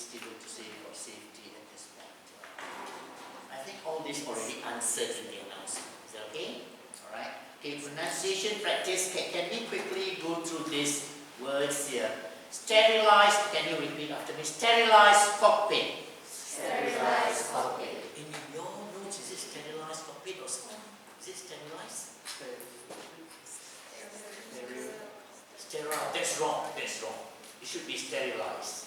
still going to say about safety at this point? I think all this already answered in the announcement. Is that okay? Alright. Okay, pronunciation practice. Can we quickly go through these words here? Sterilized, can you repeat after me? Sterilized cockpit. Sterilized cockpit. In your notes, is it sterilized cockpit or something? Is it sterilized? Sterile. That's wrong. That's wrong. It should be sterilized.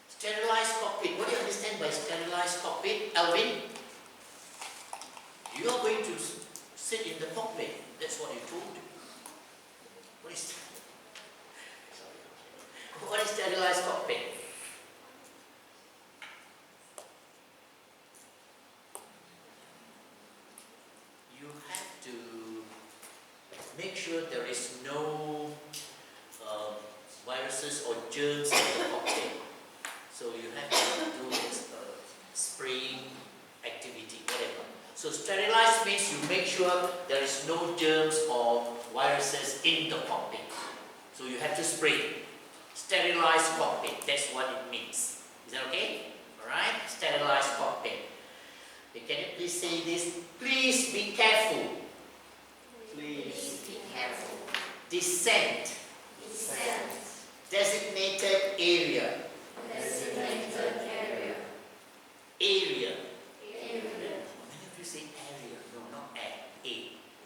Sterilized cockpit. What do you understand by sterilized cockpit, Alvin? You are going to sit in the cockpit. That's what you told. What is sorry. What is sterilized cockpit? You have to make sure there is no viruses or germs in the cockpit. So you have to do this spraying activity, whatever. So sterilized means you make sure there is no germs or viruses in the cockpit. So you have to spray. Sterilized cockpit, that's what it means. Is that okay? Alright? Sterilized cockpit. Okay, can you please say this? Please be careful. Please be careful. Descent. Descent. Designated area. Designated area. Area. Area. Many of you say area. No, not a.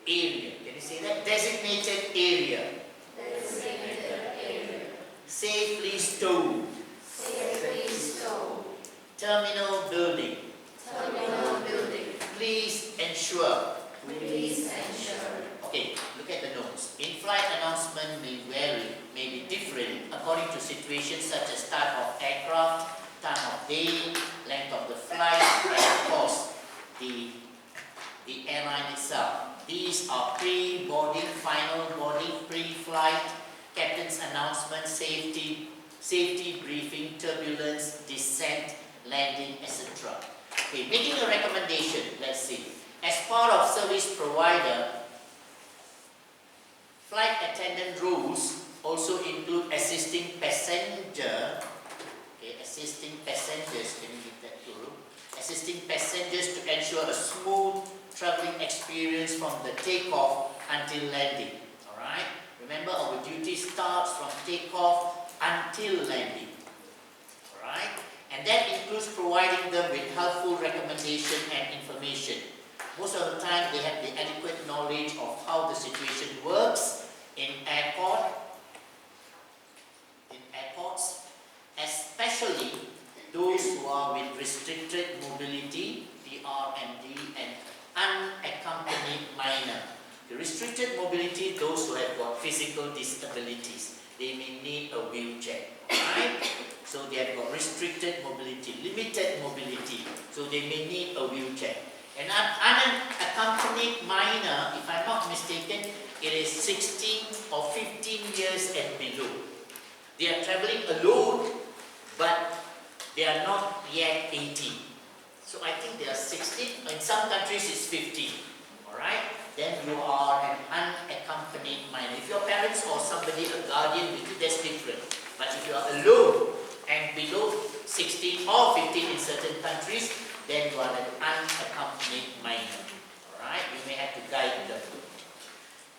Area. Can you say that? Designated area. Designated area. Safely stowed. Safely stowed. Terminal building. Terminal building. Please ensure. Please ensure. Okay, look at the notes. In-flight announcement may be different according to situations such as type of aircraft, time of day, length of the flight, and of course, the airline itself. These are pre-boarding, final boarding, pre-flight, captain's announcement, safety briefing, turbulence, descent, landing, etc. Okay, making a recommendation, let's see. As part of service provider, flight attendant rules also include assisting passengers, can you give that to assisting passengers to ensure a smooth traveling experience from the takeoff until landing. Alright? Remember, our duty starts from takeoff until landing. Alright? And that includes providing them with helpful recommendation and information. Most of the time, they have the adequate knowledge of how the situation works in airports, especially those who are with restricted mobility, RMD, and unaccompanied minor. The restricted mobility, those who have got physical disabilities, they may need a wheelchair. Right? So they have got restricted mobility, limited mobility, so they may need a wheelchair. An unaccompanied minor, if I'm not mistaken, it is 16 or 15 years and below. They are traveling alone, but they are not yet 18. So I think they are 16. In some countries it's 15. Alright? Then you are an unaccompanied minor. If your parents or somebody, a guardian with you, that's different. But if you are alone and below 16 or 15 in certain countries, then you are an unaccompanied minor. Alright? You may have to guide them.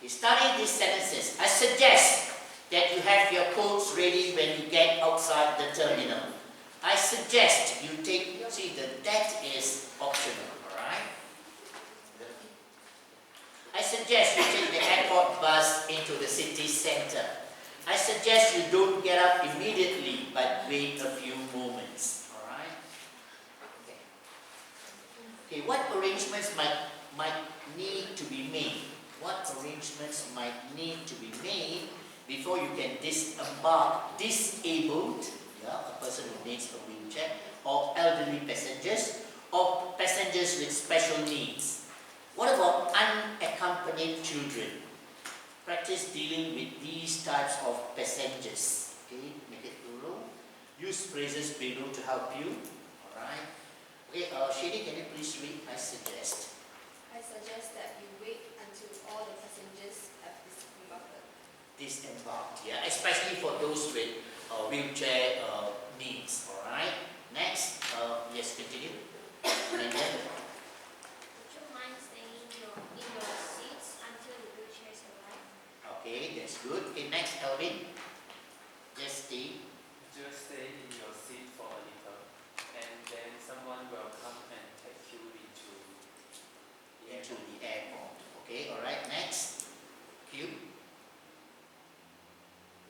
You study these sentences. I suggest that you have your coats ready when you get outside the terminal. I suggest you take, see that is optional. Alright? I suggest you take the airport bus into the city center. I suggest you don't get up immediately, but wait a few moments. Alright? Okay, what arrangements might need to be made? What arrangements might need to be made before you can disembark disabled, a person who needs a wheelchair, or elderly passengers, or passengers with special needs? What about unaccompanied children? Practice dealing with these types of passengers. Okay, make it plural. Use phrases below to help you. Alright. Okay, Shady, can you please read? I suggest. I suggest that you wait until all the passengers have disembarked. disembarked. Yeah, especially for those with wheelchair needs. All right. Next, yes, continue. And then, Would you mind staying in your seats until the wheelchairs arrive? okay, that's good. Okay, next, Elvin. Just stay. Just stay in your seat for a little, and then someone will come and take you into Into the airport. Okay, all right. Next, Q.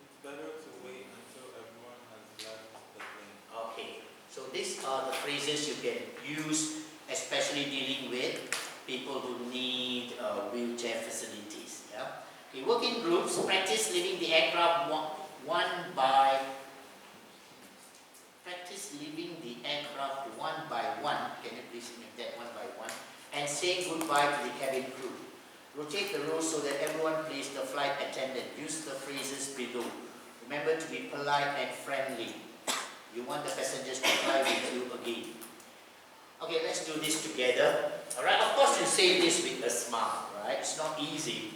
It's better to wait until everyone has left the plane. Okay, so these are the phrases you can use, especially dealing with people who need wheelchair facilities. Yeah. Okay, work in groups. Practice leaving the aircraft one by one. Can you please make that one by one? And say goodbye to the cabin crew. Rotate the rows so that everyone plays the flight attendant. Use the phrases below. Remember to be polite and friendly. You want the passengers to fly with you again. Okay, let's do this together. Alright, of course you say this with a smile, right? It's not easy.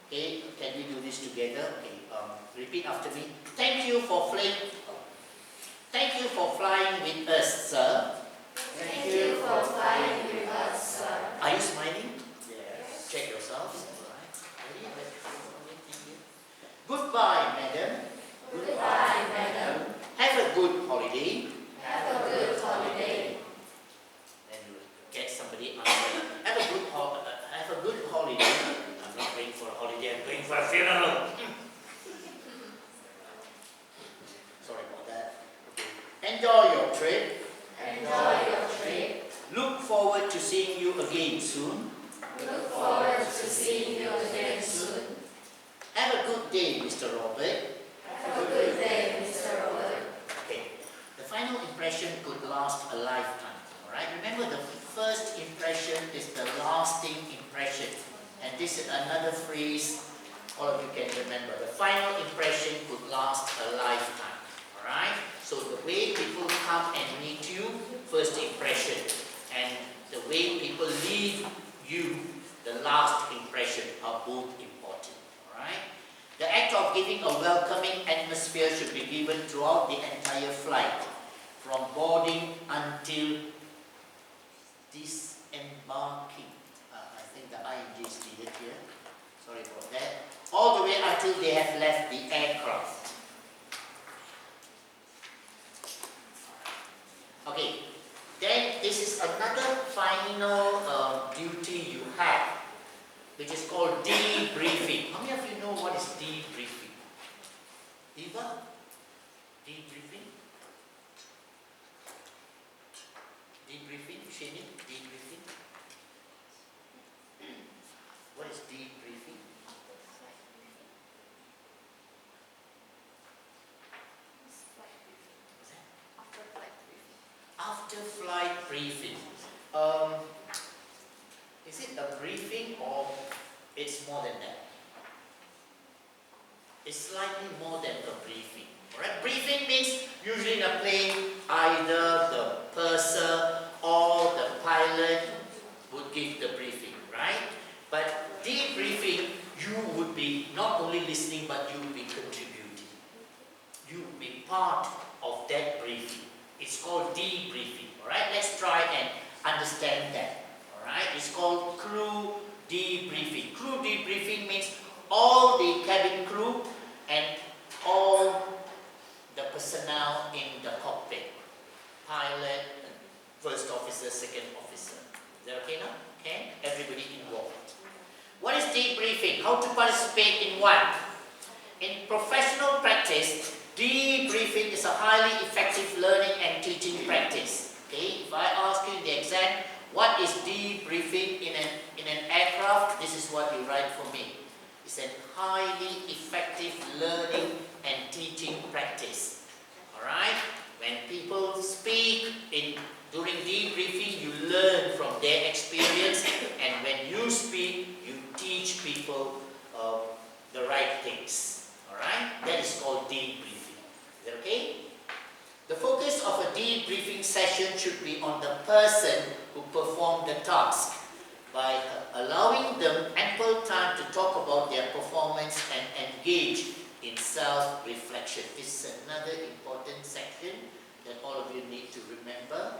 Okay, can we do this together? Okay, repeat after me. Thank you for flying with us, sir. Thank you for flying with us, sir. Are you smiling? Yes. Check yourselves. Alright. Thank you. Goodbye, madam. Goodbye, madam. Have a good holiday. Have a good holiday. Then you get somebody answer. Have a good holiday. I'm not going for a holiday, I'm going for a funeral. Sorry about that. Okay. Enjoy your trip. Enjoy your trip. Look forward to seeing you again soon. Look forward to seeing you again soon. Have a good day, Mr. Robert. Have a good day, Mr. Robert. Okay. The final impression could last a lifetime. Alright? Remember, the first impression is the lasting impression. And this is another phrase all of you can remember. The final impression could last a lifetime. Alright? So the way people come and meet you, first impression. And the way people leave you, the last impression, are both important. Alright? The act of giving a welcoming atmosphere should be given throughout the entire flight, from boarding until disembarking. I think the ing is needed here. Sorry about that. All the way until they have left the aircraft. Okay. Then this is another final duty you have, which is called debriefing. How many of you know what is debriefing? Eva? Debriefing? Debriefing? Shani? Debriefing? What is debriefing? What's that? After flight briefing. Is it a briefing or it's more than that? It's slightly more than a briefing. Alright? Briefing means usually in a plane, either the purser or the pilot would give the briefing, right? But debriefing, you would be not only listening, but you would be contributing. You would be part of that briefing. It's called debriefing. Alright, let's try and understand that. Alright, it's called crew debriefing. Crew debriefing means all the cabin crew and all the personnel in the cockpit. Pilot, first officer, second officer. Is that okay now? Okay? Everybody involved. What is debriefing? How to participate in one? In professional practice, debriefing is a highly effective learning and teaching practice. Okay, if I ask you in the exam, what is debriefing in an aircraft? This is what you write for me. It's a highly effective learning and teaching practice. Alright? When people speak during debriefing, you learn from their experience, and when you speak, you teach people the right things. Alright? That is called debriefing. Is that okay? The focus of a debriefing session should be on the person who performed the task, by allowing them ample time to talk about their performance and engage engage in self-reflection. This is another important section that all of you need to remember.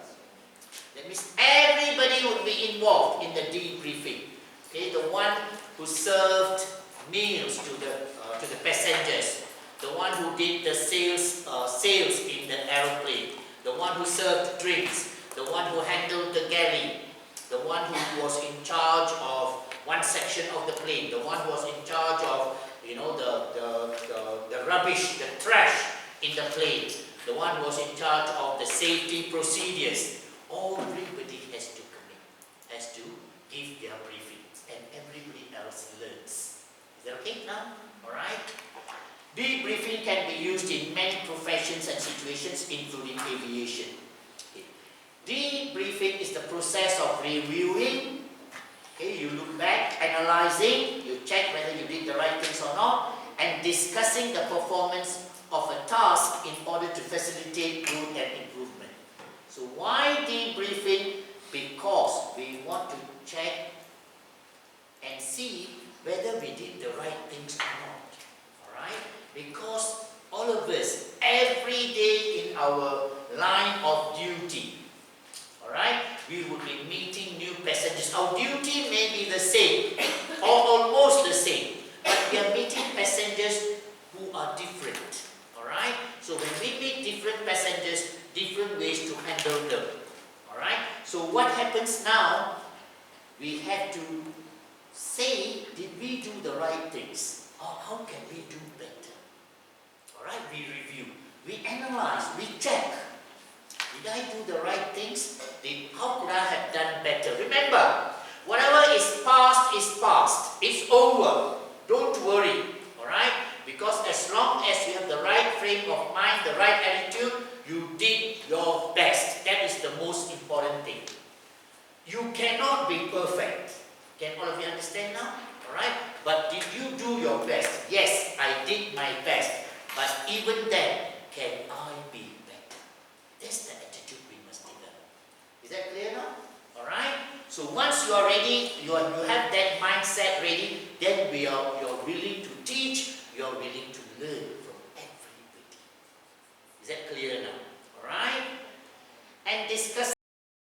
That means everybody would be involved in the debriefing. Okay, the one who served meals to the passengers, the one who did the sales in the aeroplane, the one who served drinks, the one who handled the galley, the one who was in charge of one section of the plane, the one who was in charge of the rubbish, the trash in the plane, the one who was in charge of the safety procedures. Everybody has to commit, has to give their briefing, and everybody else learns. Is that okay now? Alright? Debriefing can be used in many professions and situations, including aviation. Okay. Debriefing is the process of reviewing. Okay, you look back, analyzing, you check whether you did the right things or not, and discussing the performance of a task in order to facilitate growth and improvement. So why debriefing? Because we want to check and see whether we did the right things or not. Alright? Because all of us, every day in our line of duty, alright, we will be meeting new passengers. Our duty may be the same, or almost the same, but we are meeting passengers who are different. Alright? So when we meet different passengers, different ways to handle them. Alright? So what happens now? We have to say, did we do the right things? Or how can we do better? Alright? We review, we analyze, we check. Did I do the right things? How could I have done better? Remember, whatever is past is past. It's over. Don't worry. Alright? Because as long as you have the right frame of mind, the right attitude, you did your best. That is the most important thing. You cannot be perfect. Can all of you understand now? Alright? But did you do your best? Yes, I did my best. But even then, can I be better? That's the attitude we must develop. Is that clear now? Alright? So once you are ready, you have that mindset ready, then you're willing to teach, you're willing to learn from everybody. Is that clear now? Alright? And discuss